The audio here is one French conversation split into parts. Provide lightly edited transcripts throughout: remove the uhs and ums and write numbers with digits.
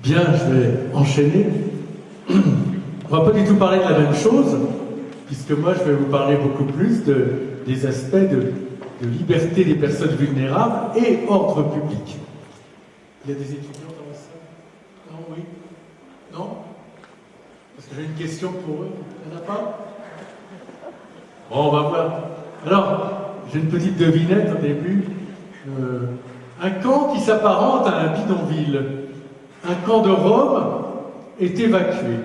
Bien, je vais enchaîner. On va pas du tout parler de la même chose, puisque moi je vais vous parler beaucoup plus des aspects de liberté des personnes vulnérables et ordre public. Il y a des étudiants dans la salle? Non, oui? Non? Parce que j'ai une question pour eux. Il n'y en a pas? Bon, on va voir. Alors, j'ai une petite devinette au début. Un camp qui s'apparente à un bidonville. Un camp de Rome est évacué.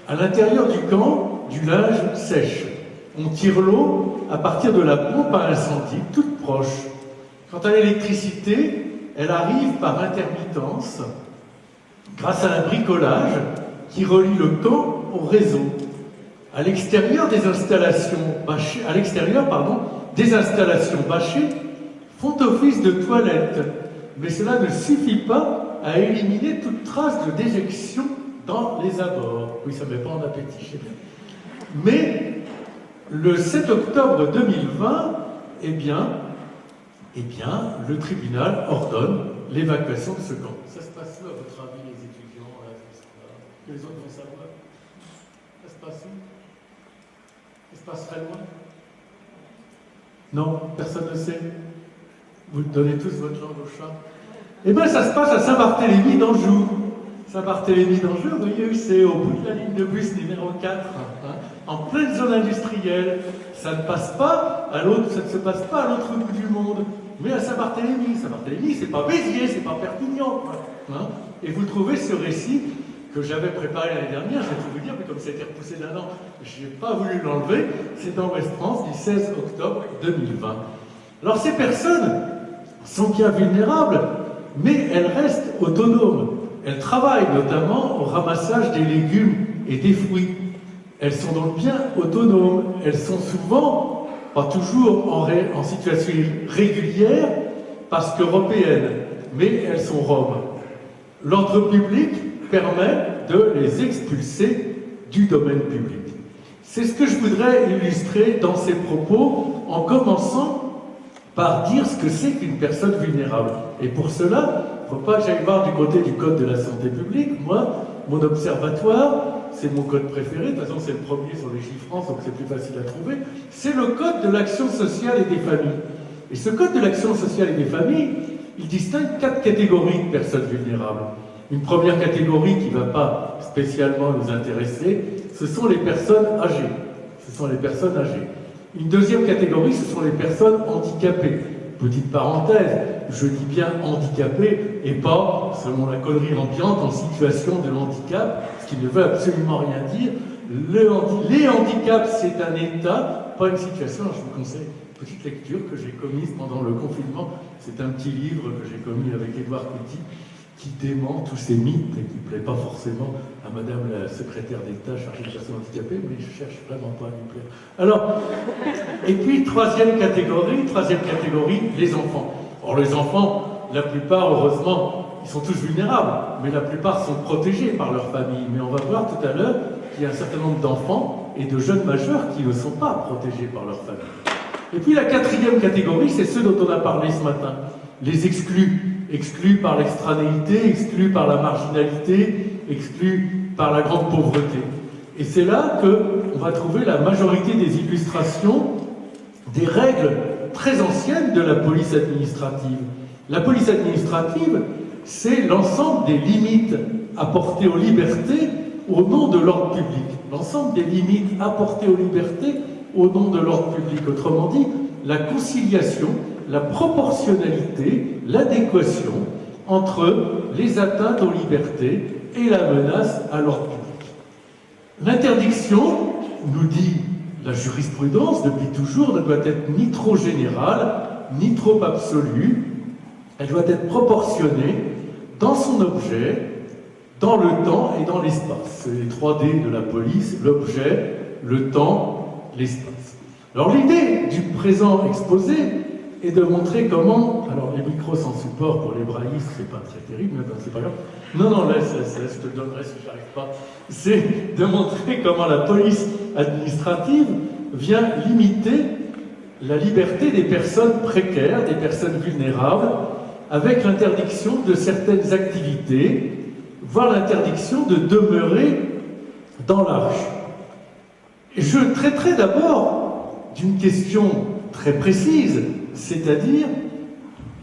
À l'intérieur du camp, du linge sèche. On tire l'eau à partir de la pompe à incendie, toute proche. Quant à l'électricité, elle arrive par intermittence, grâce à un bricolage qui relie le camp au réseau. À l'extérieur, des installations bâchées font office de toilettes, mais cela ne suffit pas à éliminer toute trace de déjection dans les abords. Oui, ça ne met pas en appétit, je sais bien. Mais le 7 octobre 2020, eh bien, le tribunal ordonne l'évacuation de ce camp. Ça se passe où, à votre avis, les étudiants, là, que les autres vont savoir? Ça se passe où? Ça se passe très loin? Non, personne ne sait. Vous donnez tous votre langue au chat. Eh bien, ça se passe à Saint-Barthélemy d'Anjou. Saint-Barthélemy d'Anjou, vous voyez, c'est au bout de la ligne de bus numéro 4, en pleine zone industrielle. Ça ne se passe pas à l'autre bout du monde, mais à Saint-Barthélemy. Saint-Barthélemy, c'est pas Béziers, c'est pas Perpignan, quoi. Et vous trouvez ce récit que j'avais préparé l'année dernière, je vais tout vous dire, mais comme ça a été repoussé d'un an, je n'ai pas voulu l'enlever. C'est dans Ouest France du 16 octobre 2020. Alors ces personnes sont bien vulnérables, mais elles restent autonomes. Elles travaillent notamment au ramassage des légumes et des fruits. Elles sont donc bien autonomes. Elles sont souvent, pas toujours, en situation régulière, parce qu'européennes, mais elles sont roms. L'ordre public permet de les expulser du domaine public. C'est ce que je voudrais illustrer dans ces propos, en commençant par dire ce que c'est qu'une personne vulnérable. Et pour cela, il ne faut pas que j'aille voir du côté du Code de la santé publique. Moi, mon observatoire, c'est mon code préféré, de toute façon c'est le premier sur les Gifrance, donc c'est plus facile à trouver, c'est le Code de l'action sociale et des familles. Et ce Code de l'action sociale et des familles, il distingue 4 catégories de personnes vulnérables. Une première catégorie qui ne va pas spécialement nous intéresser, ce sont les personnes âgées. Une deuxième catégorie, ce sont les personnes handicapées. Petite parenthèse, je dis bien handicapées et pas, selon la connerie ambiante, en situation de handicap, ce qui ne veut absolument rien dire. Les handicaps, c'est un état, pas une situation. Alors je vous conseille une petite lecture que j'ai commise pendant le confinement. C'est un petit livre que j'ai commis avec Édouard Couty, qui dément tous ces mythes et qui ne plaît pas forcément à Madame la secrétaire d'État chargée des personnes handicapées, mais je cherche vraiment pas à lui plaire. Alors, et puis troisième catégorie, les enfants. Or les enfants, la plupart, heureusement, ils sont tous vulnérables, mais la plupart sont protégés par leur famille. Mais on va voir tout à l'heure qu'il y a un certain nombre d'enfants et de jeunes majeurs qui ne sont pas protégés par leur famille. Et puis la quatrième catégorie, c'est ceux dont on a parlé ce matin, les exclus par l'extranéité, exclus par la marginalité, exclus par la grande pauvreté. Et c'est là qu'on va trouver la majorité des illustrations des règles très anciennes de la police administrative. La police administrative, c'est l'ensemble des limites apportées aux libertés au nom de l'ordre public. L'ensemble des limites apportées aux libertés au nom de l'ordre public. Autrement dit, la conciliation, la proportionnalité, l'adéquation entre les atteintes aux libertés et la menace à l'ordre public. L'interdiction, nous dit la jurisprudence depuis toujours, ne doit être ni trop générale, ni trop absolue. Elle doit être proportionnée dans son objet, dans le temps et dans l'espace. C'est les 3D de la police, l'objet, le temps, l'espace. Alors l'idée du présent exposé est de montrer comment, alors les micros sans support pour les braillistes, c'est pas très terrible, mais c'est pas grave. Non, laisse, je te le donnerai si j'arrive pas. C'est de montrer comment la police administrative vient limiter la liberté des personnes précaires, des personnes vulnérables, avec l'interdiction de certaines activités voire l'interdiction de demeurer dans la rue. Et je traiterai d'abord d'une question très précise, c'est-à-dire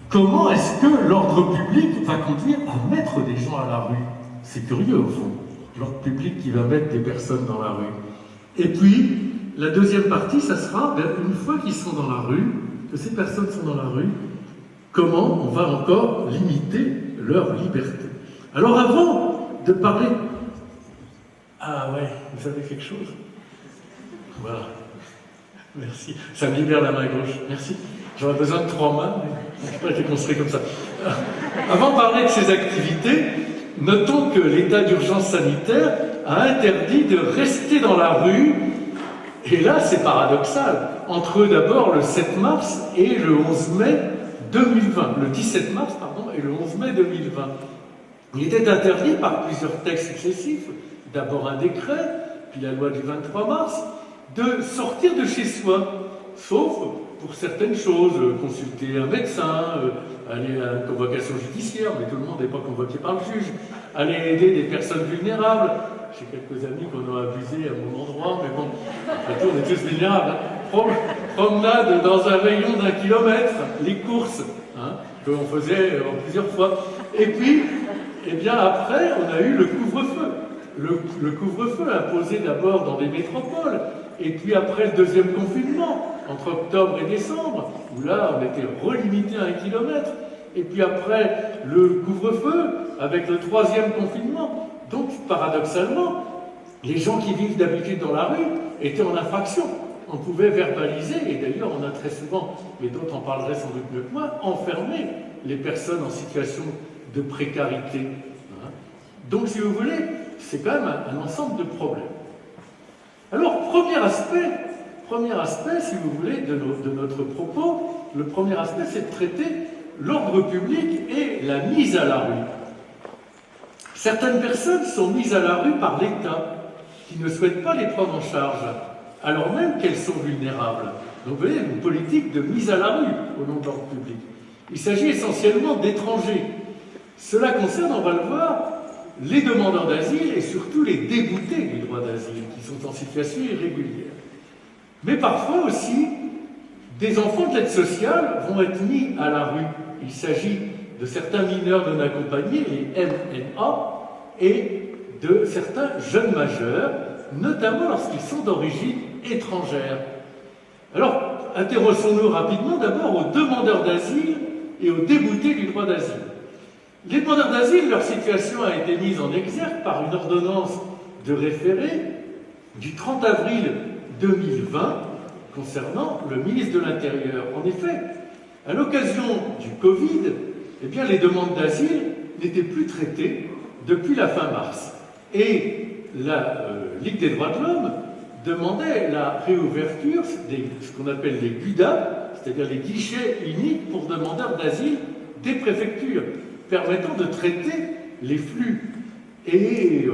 comment est-ce que l'ordre public va conduire à mettre des gens à la rue? C'est curieux au fond, l'ordre public qui va mettre des personnes dans la rue. Et puis, la deuxième partie, ça sera, une fois qu'ils sont dans la rue, que ces personnes sont dans la rue, comment on va encore limiter leur liberté. Alors avant de parler... Ah ouais, vous avez quelque chose? Voilà. Merci. Ça me libère la main gauche. Merci. J'aurais besoin de 3 mains, mais je n'ai pas été construit comme ça. Avant de parler de ces activités, notons que l'état d'urgence sanitaire a interdit de rester dans la rue. Et là, c'est paradoxal. Entre d'abord le 7 mars et le 11 mai 2020. Le 17 mars, pardon, et le 11 mai 2020. Il était interdit par plusieurs textes successifs, d'abord un décret, puis la loi du 23 mars, de sortir de chez soi, sauf pour certaines choses, consulter un médecin, aller à une convocation judiciaire, mais tout le monde n'est pas convoqué par le juge, aller aider des personnes vulnérables. J'ai quelques amis qu'on a abusés à mon endroit, mais bon, après tout, on est tous vulnérables. Promenade dans un rayon d'1 kilomètre, les courses, qu'on faisait en plusieurs fois. Et puis, eh bien après, on a eu le couvre-feu. Le couvre-feu imposé d'abord dans des métropoles, et puis après le deuxième confinement, entre octobre et décembre, où là, on était relimité à 1 kilomètre, et puis après le couvre-feu, avec le 3e confinement. Donc, paradoxalement, les gens qui vivent d'habitude dans la rue étaient en infraction. On pouvait verbaliser, et d'ailleurs on a très souvent, mais d'autres en parleraient sans doute mieux que moi, enfermer les personnes en situation de précarité. Donc, si vous voulez, c'est quand même un ensemble de problèmes. Alors, premier aspect, si vous voulez, de notre propos, le premier aspect, c'est de traiter l'ordre public et la mise à la rue. Certaines personnes sont mises à la rue par l'État, qui ne souhaite pas les prendre en charge, alors même qu'elles sont vulnérables. Donc, vous voyez, une politique de mise à la rue au nom de l'ordre public. Il s'agit essentiellement d'étrangers. Cela concerne, on va le voir, les demandeurs d'asile et surtout les déboutés du droit d'asile, qui sont en situation irrégulière. Mais parfois aussi, des enfants de l'aide sociale vont être mis à la rue. Il s'agit de certains mineurs non accompagnés, les MNA, et de certains jeunes majeurs, notamment lorsqu'ils sont d'origine étrangère. Alors, intéressons-nous rapidement d'abord aux demandeurs d'asile et aux déboutés du droit d'asile. Les demandeurs d'asile, leur situation a été mise en exergue par une ordonnance de référé du 30 avril 2020 concernant le ministre de l'Intérieur. En effet, à l'occasion du Covid, eh bien, les demandes d'asile n'étaient plus traitées depuis la fin mars. Et la Ligue des droits de l'homme demandait la réouverture de ce qu'on appelle les GUDA, c'est-à-dire les guichets uniques pour demandeurs d'asile des préfectures, permettant de traiter les flux. Et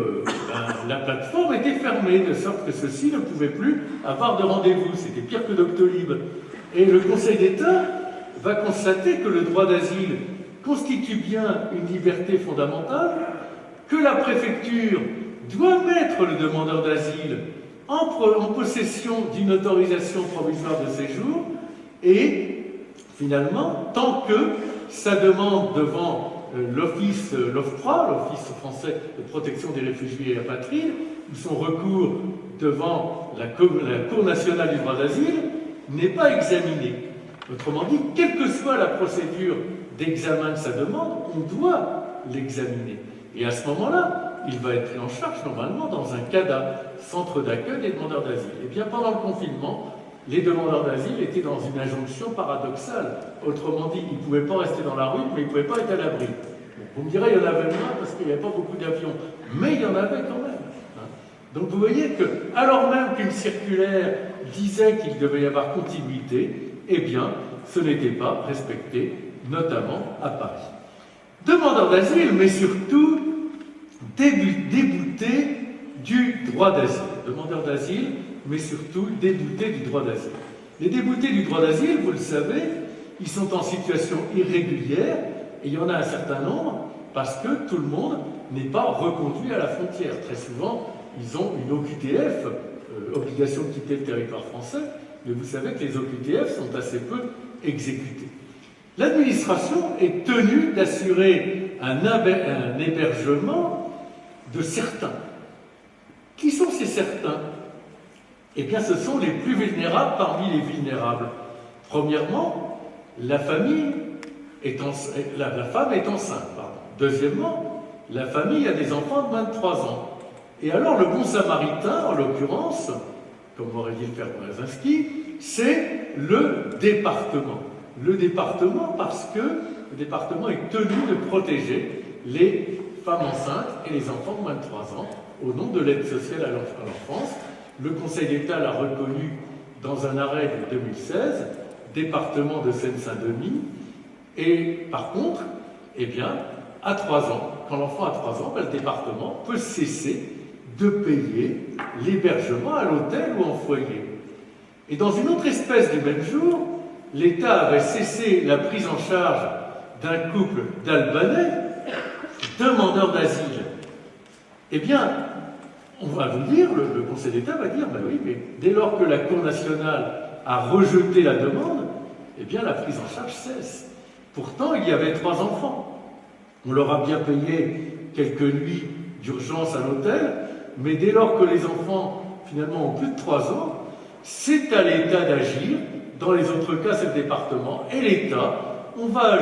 la plateforme était fermée, de sorte que ceux-ci ne pouvaient plus avoir de rendez-vous. C'était pire que Doctolib. Et le Conseil d'État va constater que le droit d'asile constitue bien une liberté fondamentale, que la préfecture doit mettre le demandeur d'asile en possession d'une autorisation provisoire de séjour, et finalement, tant que sa demande devant l'OFPRA, l'Office français de protection des réfugiés et apatrides, ou son recours devant la Cour nationale du droit d'asile, n'est pas examiné. Autrement dit, quelle que soit la procédure d'examen de sa demande, on doit l'examiner. Et à ce moment-là, il va être pris en charge normalement dans un CADA, Centre d'accueil des demandeurs d'asile. Et bien pendant le confinement, les demandeurs d'asile étaient dans une injonction paradoxale. Autrement dit, ils ne pouvaient pas rester dans la rue, mais ils ne pouvaient pas être à l'abri. Bon, vous me direz, il y en avait moins parce qu'il n'y avait pas beaucoup d'avions. Mais il y en avait quand même. Donc vous voyez que, alors même qu'une circulaire disait qu'il devait y avoir continuité, eh bien, ce n'était pas respecté, notamment à Paris. Demandeurs d'asile, mais surtout déboutés du droit d'asile. Demandeurs d'asile, mais surtout déboutés du droit d'asile. Les déboutés du droit d'asile, vous le savez, ils sont en situation irrégulière, et il y en a un certain nombre, parce que tout le monde n'est pas reconduit à la frontière. Très souvent, ils ont une OQTF, obligation de quitter le territoire français, mais vous savez que les OQTF sont assez peu exécutés. L'administration est tenue d'assurer un hébergement de certains. Qui sont ces certains? Eh bien, ce sont les plus vulnérables parmi les vulnérables. Premièrement, la famille la femme est enceinte. Pardon. Deuxièmement, la famille a des enfants de moins de 3 ans. Et alors, le bon samaritain, en l'occurrence, comme aurait dit le père Brzezinski, c'est le département. Le département parce que le département est tenu de protéger les femmes enceintes et les enfants de moins de 3 ans au nom de l'aide sociale à l'enfance. Le Conseil d'État l'a reconnu dans un arrêt de 2016, département de Seine-Saint-Denis. Et par contre, eh bien, à 3 ans, quand l'enfant a 3 ans, le département peut cesser de payer l'hébergement à l'hôtel ou en foyer. Et dans une autre espèce du même jour, l'État avait cessé la prise en charge d'un couple d'Albanais, demandeurs d'asile. Eh bien, on va vous dire, le Conseil d'État va dire, ben oui, mais dès lors que la Cour nationale a rejeté la demande, eh bien la prise en charge cesse. Pourtant, il y avait 3 enfants. On leur a bien payé quelques nuits d'urgence à l'hôtel, mais dès lors que les enfants, finalement, ont plus de 3 ans, c'est à l'État d'agir. Dans les autres cas, c'est le département. Et l'État, on va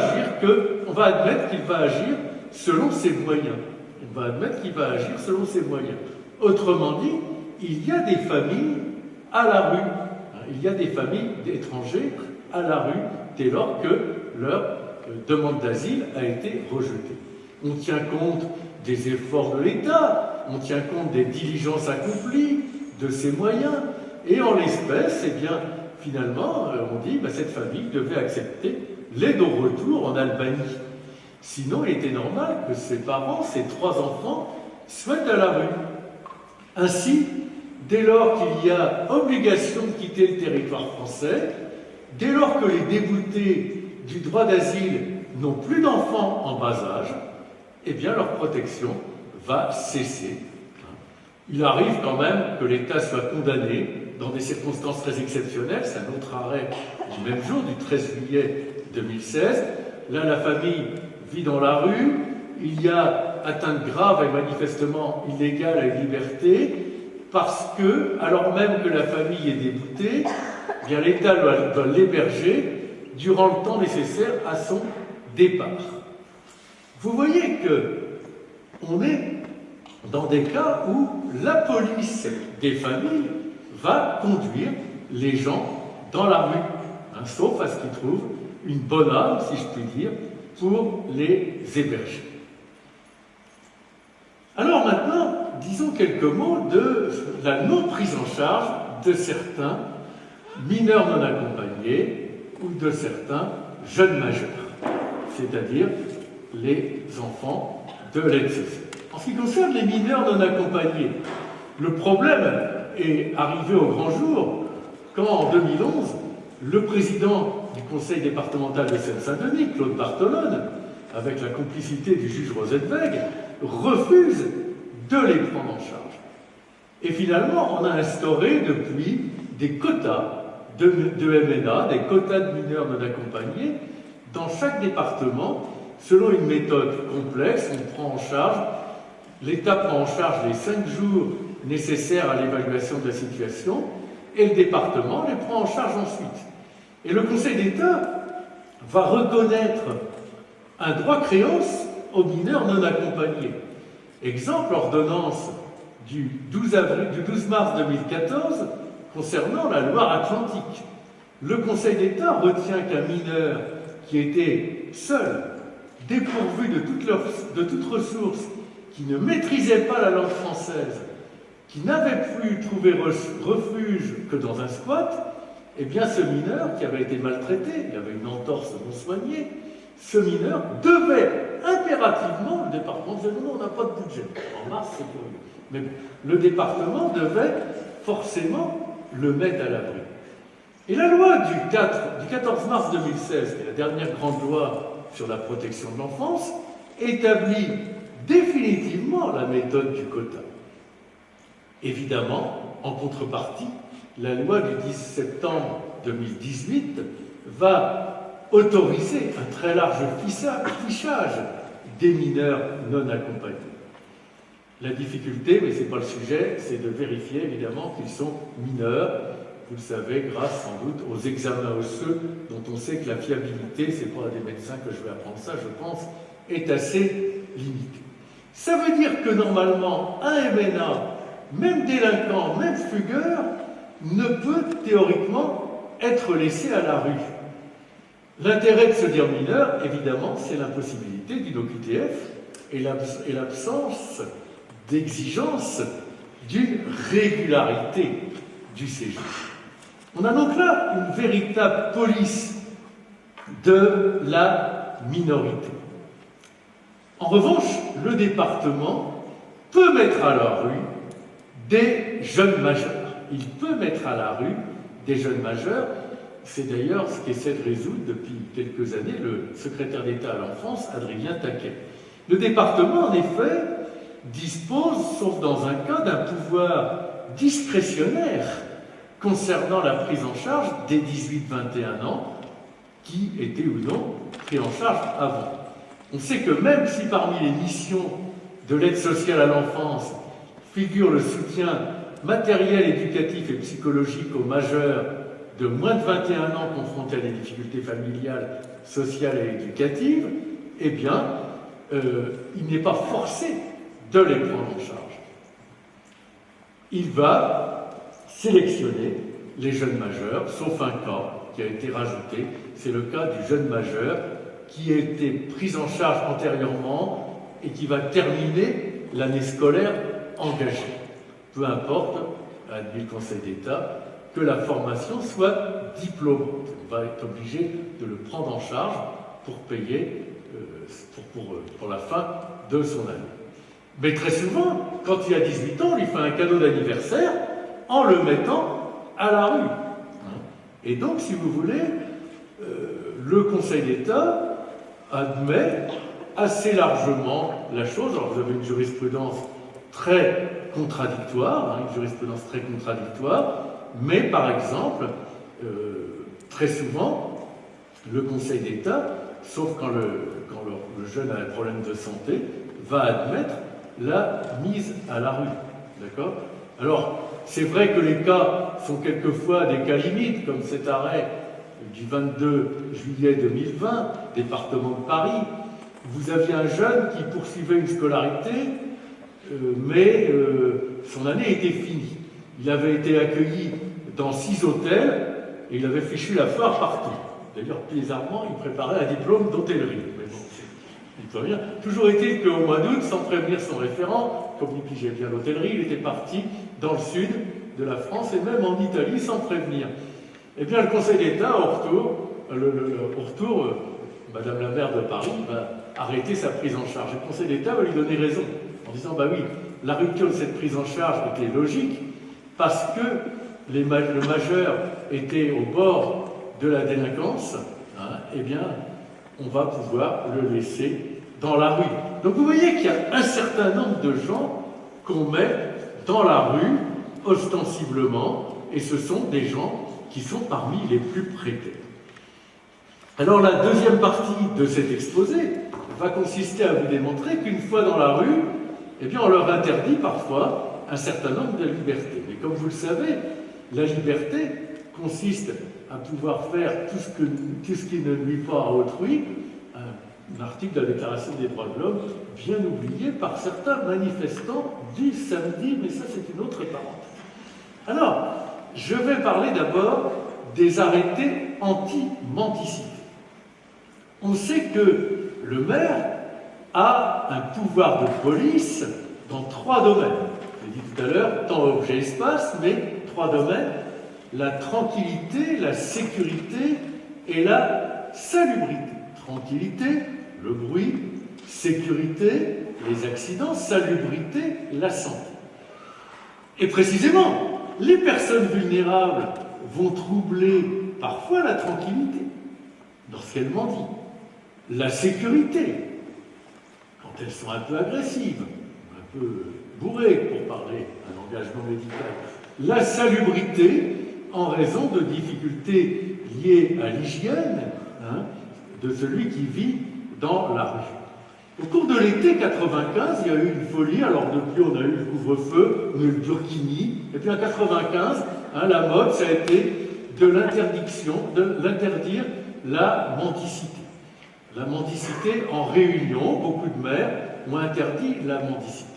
admettre qu'il va agir selon ses moyens. On va admettre qu'il va agir selon ses moyens. Autrement dit, il y a des familles à la rue. Il y a des familles d'étrangers à la rue dès lors que leur demande d'asile a été rejetée. On tient compte des efforts de l'État, on tient compte des diligences accomplies, de ses moyens, et en l'espèce, eh bien, finalement, on dit que cette famille devait accepter l'aide au retour en Albanie. Sinon, il était normal que ses parents, ses 3 enfants, soient à la rue. Ainsi, dès lors qu'il y a obligation de quitter le territoire français, dès lors que les déboutés du droit d'asile n'ont plus d'enfants en bas âge, eh bien leur protection va cesser. Il arrive quand même que l'État soit condamné dans des circonstances très exceptionnelles. C'est un autre arrêt du même jour, du 13 juillet 2016. Là, la famille vit dans la rue, il y a atteinte grave et manifestement illégale à une liberté, parce que, alors même que la famille est déboutée, eh bien l'État doit l'héberger durant le temps nécessaire à son départ. Vous voyez que on est dans des cas où la police des familles va conduire les gens dans la rue, sauf à ce qu'ils trouvent une bonne âme, si je puis dire, pour les héberger. Alors maintenant, disons quelques mots de la non-prise en charge de certains mineurs non accompagnés ou de certains jeunes majeurs, c'est-à-dire les enfants de l'aide sociale. En ce qui concerne les mineurs non accompagnés, le problème est arrivé au grand jour quand, en 2011, le président du conseil départemental de Seine-Saint-Denis, Claude Bartolone, avec la complicité du juge Rosenweg, refuse de les prendre en charge. Et finalement, on a instauré depuis des quotas de MNA, des quotas de mineurs non accompagnés, dans chaque département, selon une méthode complexe. L'État prend en charge les 5 jours nécessaires à l'évaluation de la situation, et le département les prend en charge ensuite. Et le Conseil d'État va reconnaître un droit créance aux mineurs non accompagnés. Exemple, ordonnance du 12 mars 2014 concernant la Loire-Atlantique. Le Conseil d'État retient qu'un mineur qui était seul, dépourvu de toute ressource, qui ne maîtrisait pas la langue française, qui n'avait plus trouvé refuge que dans un squat, eh bien ce mineur qui avait été maltraité, il avait une entorse non soignée, ce mineur devait impérativement, le département disait non, on n'a pas de budget. En mars, c'est curieux. Mais le département devait forcément le mettre à l'abri. Et la loi du 14 mars 2016, qui est la dernière grande loi sur la protection de l'enfance, établit définitivement la méthode du quota. Évidemment, en contrepartie, la loi du 10 septembre 2018 va autoriser un très large fichage des mineurs non accompagnés. La difficulté, mais ce n'est pas le sujet, c'est de vérifier évidemment qu'ils sont mineurs. Vous le savez, grâce sans doute aux examens osseux, dont on sait que la fiabilité, c'est pas à des médecins que je vais apprendre ça, je pense, est assez limitée. Ça veut dire que normalement, un MNA, même délinquant, même fugueur, ne peut théoriquement être laissé à la rue. L'intérêt de se dire mineur, évidemment, c'est l'impossibilité d'une OQTF et l'absence d'exigence d'une régularité du séjour. On a donc là une véritable police de la minorité. En revanche, le département peut mettre à la rue des jeunes majeurs. Il peut mettre à la rue des jeunes majeurs. C'est d'ailleurs ce qu'essaie de résoudre depuis quelques années le secrétaire d'État à l'enfance, Adrien Taquet. Le département, en effet, dispose, sauf dans un cas, d'un pouvoir discrétionnaire concernant la prise en charge des 18-21 ans qui étaient ou non pris en charge avant. On sait que même si parmi les missions de l'aide sociale à l'enfance figure le soutien matériel, éducatif et psychologique aux majeurs de moins de 21 ans confrontés à des difficultés familiales, sociales et éducatives, eh bien, il n'est pas forcé de les prendre en charge. Il va sélectionner les jeunes majeurs, sauf un cas qui a été rajouté, c'est le cas du jeune majeur qui a été pris en charge antérieurement et qui va terminer l'année scolaire engagée. Peu importe, a admis le Conseil d'État, que la formation soit diplômante. On va être obligé de le prendre en charge pour payer pour la fin de son année. Mais très souvent, quand il a 18 ans, on lui fait un cadeau d'anniversaire en le mettant à la rue. Et donc, si vous voulez, le Conseil d'État admet assez largement la chose. Alors, vous avez une jurisprudence très contradictoire, une jurisprudence très contradictoire, mais par exemple, très souvent, le Conseil d'État, sauf quand le jeune a un problème de santé, va admettre la mise à la rue. D'accord ? Alors, c'est vrai que les cas sont quelquefois des cas limites, comme cet arrêt du 22 juillet 2020, département de Paris. Vous aviez un jeune qui poursuivait une scolarité, mais son année était finie. Il avait été accueilli dans 6 hôtels et il avait fichu la foire partout. D'ailleurs, bizarrement, il préparait un diplôme d'hôtellerie. Mais bon, il peut rien. Toujours est-il qu'au mois d'août, sans prévenir son référent, comme il pigeait bien l'hôtellerie, il était parti dans le sud de la France et même en Italie sans prévenir. Eh bien, le Conseil d'État, au retour, Madame la maire de Paris va arrêter sa prise en charge. Le Conseil d'État va lui donner raison en disant, bah oui, la rupture de cette prise en charge était logique parce que le majeur était au bord de la délinquance, eh bien, on va pouvoir le laisser dans la rue. Donc vous voyez qu'il y a un certain nombre de gens qu'on met dans la rue, ostensiblement, et ce sont des gens qui sont parmi les plus précaires. Alors la deuxième partie de cet exposé va consister à vous démontrer qu'une fois dans la rue, eh bien, on leur interdit parfois un certain nombre de libertés. Mais comme vous le savez, la liberté consiste à pouvoir faire tout ce qui ne nuit pas à autrui, un article de la Déclaration des droits de l'homme, bien oublié par certains manifestants du samedi, mais ça c'est une autre parenthèse. Alors, je vais parler d'abord des arrêtés anti-mendicité. On sait que le maire a un pouvoir de police dans 3 domaines. Je l'ai dit tout à l'heure, temps, objet, espace, mais 3 domaines. La tranquillité, la sécurité et la salubrité. Tranquillité, le bruit, sécurité, les accidents, salubrité, la santé. Et précisément, les personnes vulnérables vont troubler parfois la tranquillité lorsqu'elles mendient, la sécurité elles sont un peu agressives, un peu bourrées, pour parler un langage non médical. La salubrité, en raison de difficultés liées à l'hygiène de celui qui vit dans la rue. Au cours de l'été 95, il y a eu une folie. Alors depuis, on a eu le couvre-feu, on a eu le burkini. Et puis en 95, la mode, ça a été de l'interdire la mendicité. La mendicité en réunion, beaucoup de maires ont interdit la mendicité.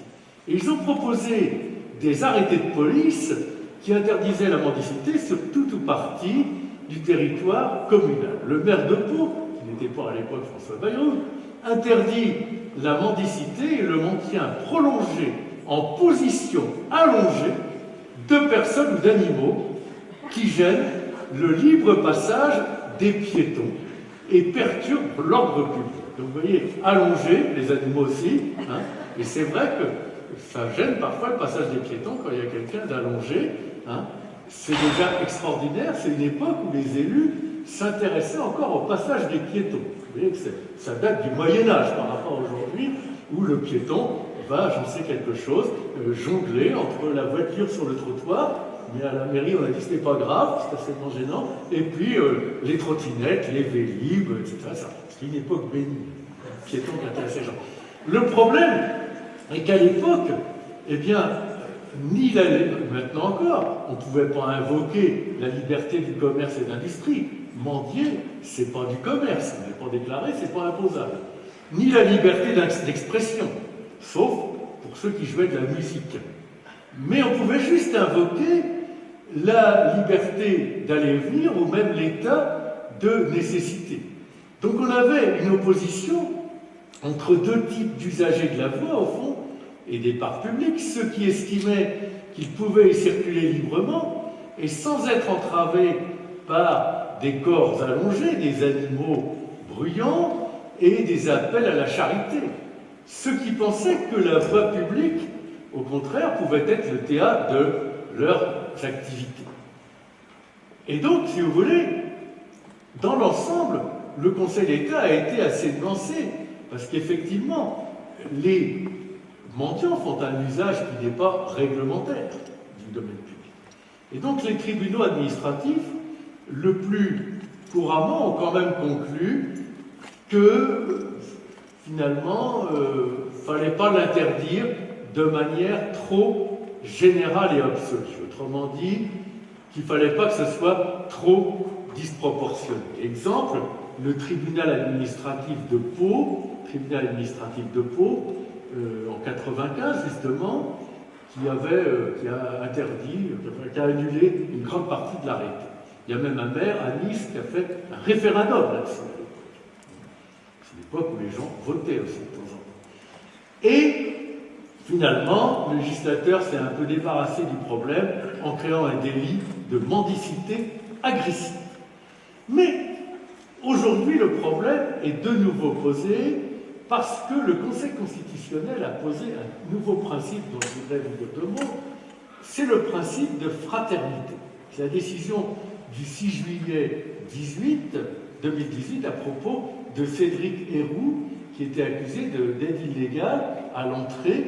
Et ils ont proposé des arrêtés de police qui interdisaient la mendicité sur tout ou partie du territoire communal. Le maire de Pau, qui n'était pas à l'époque François Bayrou, interdit la mendicité et le maintien prolongé en position allongée de personnes ou d'animaux qui gênent le libre passage des piétons et perturbent l'ordre public. Donc vous voyez, allongé, les animaux aussi, et c'est vrai que ça gêne parfois le passage des piétons quand il y a quelqu'un d'allongé. C'est déjà extraordinaire, c'est une époque où les élus s'intéressaient encore au passage des piétons. Vous voyez que ça date du Moyen-Âge par rapport à aujourd'hui, où le piéton va, j'en sais quelque chose, jongler entre la voiture sur le trottoir, mais à la mairie on a dit que ce n'était pas grave, c'est assez gênant, et puis les trottinettes, les vélib, etc. C'est une époque bénie, le piéton qui intéresse les gens. Le problème est qu'à l'époque, eh bien, maintenant encore, on ne pouvait pas invoquer la liberté du commerce et de l'industrie. Mendier, c'est pas du commerce, on n'est pas déclaré, c'est pas imposable. Ni la liberté d'expression, sauf pour ceux qui jouaient de la musique. Mais on pouvait juste invoquer la liberté d'aller et venir ou même l'état de nécessité. Donc on avait une opposition entre deux types d'usagers de la voie, au fond, et des parcs publics, ceux qui estimaient qu'ils pouvaient y circuler librement et sans être entravés par des corps allongés, des animaux bruyants et des appels à la charité. Ceux qui pensaient que la voie publique, au contraire, pouvait être le théâtre de leurs activités. Et donc, si vous voulez, dans l'ensemble, le Conseil d'État a été assez nuancé, parce qu'effectivement, les mendiants font un usage qui n'est pas réglementaire du domaine public. Et donc les tribunaux administratifs, le plus couramment, ont quand même conclu que finalement, il ne fallait pas l'interdire de manière trop générale et absolue. Autrement dit, qu'il ne fallait pas que ce soit trop disproportionné. Exemple, le tribunal administratif de Pau, en 95 justement, qui a interdit, qui a annulé une grande partie de l'arrêté. Il y a même un maire à Nice qui a fait un référendum là-dessus. C'est l'époque où les gens votaient aussi de temps en temps. Et finalement, le législateur s'est un peu débarrassé du problème en créant un délit de mendicité agressive. Mais aujourd'hui, le problème est de nouveau posé parce que le Conseil constitutionnel a posé un nouveau principe dont je voudrais vous dire deux mots, c'est le principe de fraternité. C'est la décision du 6 juillet 2018 à propos de Cédric Héroux, qui était accusé d'aide illégale à l'entrée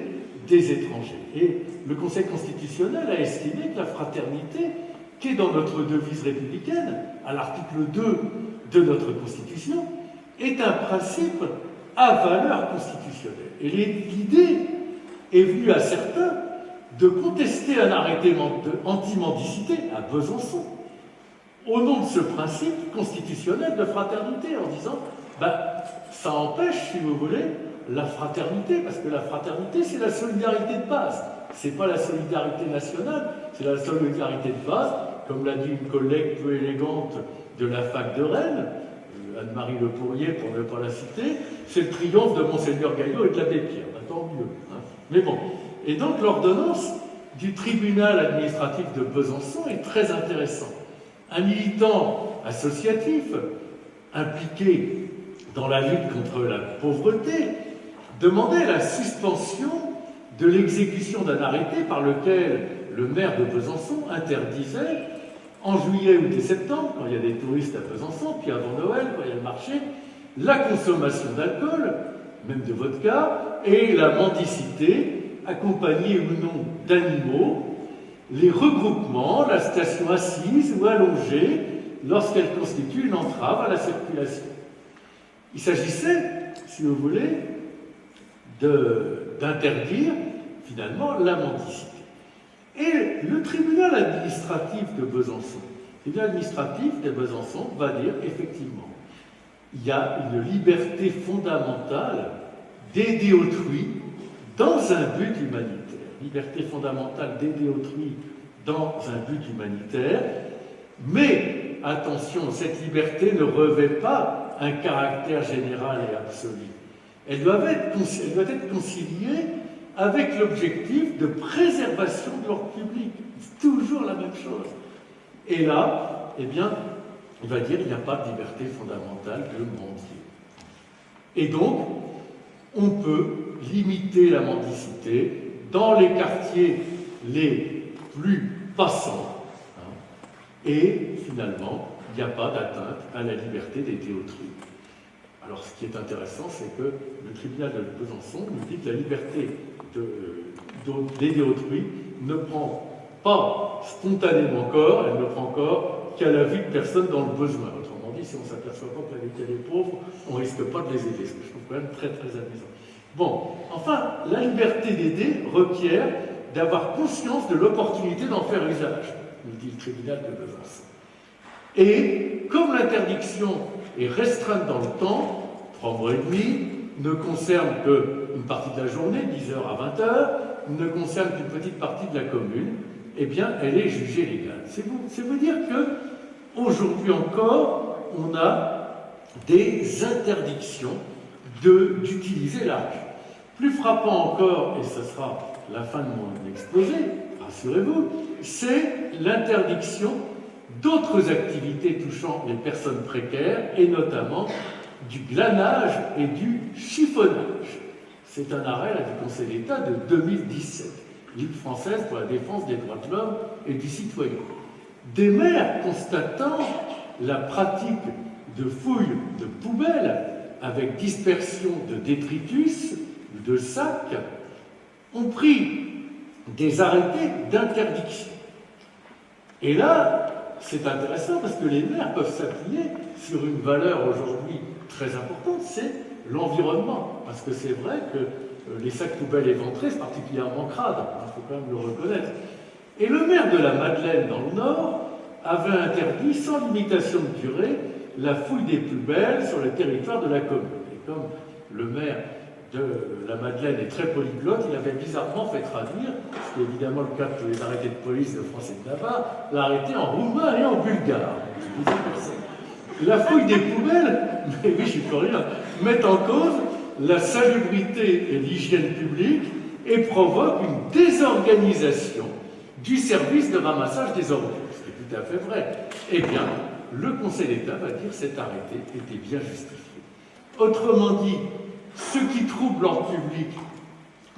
des étrangers. Et le Conseil constitutionnel a estimé que la fraternité, qui est dans notre devise républicaine, à l'article 2 de notre Constitution, est un principe à valeur constitutionnelle. Et l'idée est venue à certains de contester un arrêté anti-mendicité à Besançon, au nom de ce principe constitutionnel de fraternité, en disant ça empêche, si vous voulez, la fraternité, parce que la fraternité, c'est la solidarité de base. C'est pas la solidarité nationale, c'est la solidarité de base, comme l'a dit une collègue peu élégante de la fac de Rennes, Anne-Marie Le Pourrier, pour ne pas la citer, c'est le triomphe de Monseigneur Gaillot et de l'abbé Pierre. Tant mieux. Mais bon. Et donc l'ordonnance du tribunal administratif de Besançon est très intéressante. Un militant associatif impliqué dans la lutte contre la pauvreté demandait la suspension de l'exécution d'un arrêté par lequel le maire de Besançon interdisait, en juillet, août et septembre, quand il y a des touristes à Besançon, puis avant Noël, quand il y a le marché, la consommation d'alcool même de vodka, et la mendicité, accompagnée ou non d'animaux, les regroupements, la station assise ou allongée, lorsqu'elle constitue une entrave à la circulation. Il s'agissait, si vous voulez, d'interdire finalement la mendicité. Et le tribunal administratif de Besançon, le tribunal administratif de Besançon va dire effectivement, il y a une liberté fondamentale d'aider autrui dans un but humanitaire. Liberté fondamentale d'aider autrui dans un but humanitaire, mais attention, cette liberté ne revêt pas un caractère général et absolu. Elle doit être conciliée avec l'objectif de préservation de l'ordre public. C'est toujours la même chose. Et là, eh bien, il va dire qu'il n'y a pas de liberté fondamentale de mendier. Et donc, on peut limiter la mendicité dans les quartiers les plus passants. Et finalement, il n'y a pas d'atteinte à la liberté d'aider autrui. Alors, ce qui est intéressant, c'est que le tribunal de Besançon nous dit que la liberté d'aider autrui ne prend pas spontanément corps, elle ne prend corps qu'à la vue de personnes dans le besoin. Autrement dit, si on ne s'aperçoit pas que la vie des pauvres, on ne risque pas de les aider, ce que je trouve quand même très très amusant. Bon, enfin, la liberté d'aider requiert d'avoir conscience de l'opportunité d'en faire usage, nous dit le tribunal de Besançon. Et comme l'interdiction est restreinte dans le temps, 3 mois et demi, ne concerne qu'une partie de la journée, 10h à 20h, ne concerne qu'une petite partie de la commune, eh bien, elle est jugée légale. C'est vous dire qu'aujourd'hui encore, on a des interdictions d'utiliser l'arche. Plus frappant encore, et ce sera la fin de mon exposé, rassurez-vous, c'est l'interdiction d'autres activités touchant les personnes précaires, et notamment du glanage et du chiffonnage. C'est un arrêt du Conseil d'État de 2017, Ligue française pour la défense des droits de l'homme et du citoyen. Des maires constatant la pratique de fouilles de poubelles avec dispersion de détritus ou de sacs ont pris des arrêtés d'interdiction. Et là, c'est intéressant parce que les maires peuvent s'appuyer sur une valeur aujourd'hui très importante, c'est l'environnement. Parce que c'est vrai que les sacs poubelles éventrés, c'est particulièrement crade, il faut quand même le reconnaître. Et le maire de la Madeleine, dans le Nord, avait interdit, sans limitation de durée, la fouille des poubelles sur le territoire de la commune. Et comme le maire de la Madeleine est très polyglotte, il avait bizarrement fait traduire, ce qui est évidemment le cas de tous les arrêtés de police de France et de Navarre, l'arrêté en roumain et en bulgare. La fouille des poubelles, mais oui, je suis pour rien, met en cause la salubrité et l'hygiène publique et provoque une désorganisation du service de ramassage des ordures. Ce qui est tout à fait vrai. Eh bien, le Conseil d'État va dire que cet arrêté était bien justifié. Autrement dit, ce qui trouble l'ordre public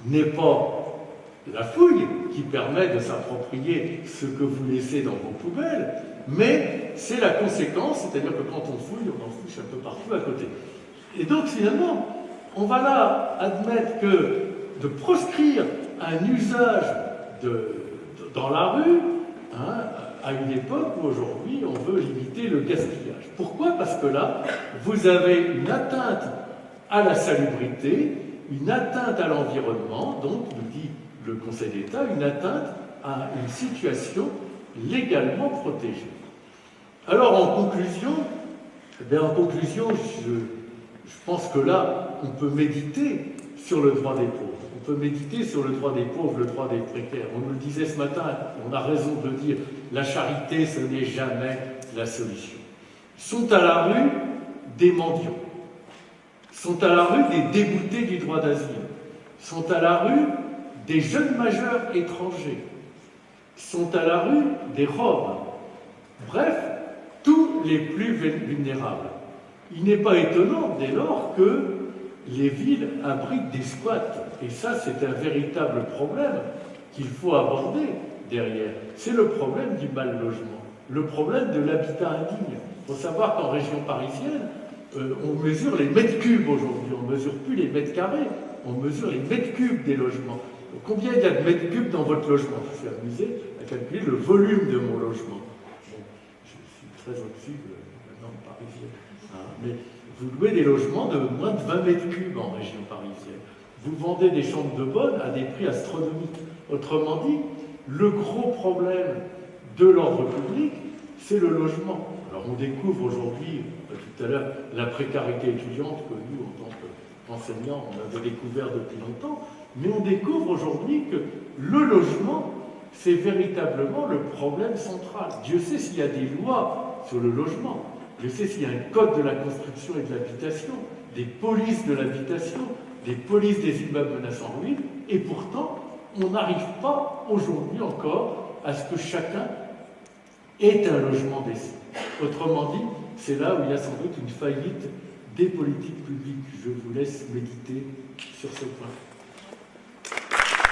n'est pas la fouille qui permet de s'approprier ce que vous laissez dans vos poubelles, mais c'est la conséquence, c'est-à-dire que quand on fouille, on en fiche un peu partout à côté. Et donc finalement, on va là admettre que de proscrire un usage dans la rue, à une époque où aujourd'hui on veut limiter le gaspillage. Pourquoi ? Parce que là, vous avez une atteinte à la salubrité, une atteinte à l'environnement, donc, nous dit le Conseil d'État, une atteinte à une situation légalement protégée. Alors, en conclusion, je pense que là, on peut méditer sur le droit des pauvres. On peut méditer sur le droit des pauvres, le droit des précaires. On nous le disait ce matin, on a raison de le dire, la charité, ce n'est jamais la solution. Sont à la rue des mendiants, sont à la rue des déboutés du droit d'asile, sont à la rue des jeunes majeurs étrangers, sont à la rue des Roms. Bref, tous les plus vulnérables. Il n'est pas étonnant dès lors que les villes abritent des squats. Et ça, c'est un véritable problème qu'il faut aborder derrière. C'est le problème du mal logement, le problème de l'habitat indigne. Il faut savoir qu'en région parisienne, On mesure les mètres cubes aujourd'hui, on ne mesure plus les mètres carrés, on mesure les mètres cubes des logements. Donc, combien il y a de mètres cubes dans votre logement? Je suis amusé à calculer le volume de mon logement. Bon, je suis très au-dessus de la norme parisienne. Hein, mais vous louez des logements de moins de 20 mètres cubes en région parisienne. Vous vendez des chambres de bonne à des prix astronomiques. Autrement dit, le gros problème de l'ordre public, c'est le logement. Alors on découvre aujourd'hui, tout à l'heure, la précarité étudiante que nous, en tant qu'enseignants, on avait découvert depuis longtemps, mais on découvre aujourd'hui que le logement, c'est véritablement le problème central. Dieu sait s'il y a des lois sur le logement, Dieu sait s'il y a un code de la construction et de l'habitation, des polices de l'habitation, des polices des immeubles menaçant ruine, et pourtant, on n'arrive pas aujourd'hui encore à ce que chacun ait un logement décent. Autrement dit, c'est là où il y a sans doute une faillite des politiques publiques. Je vous laisse méditer sur ce point.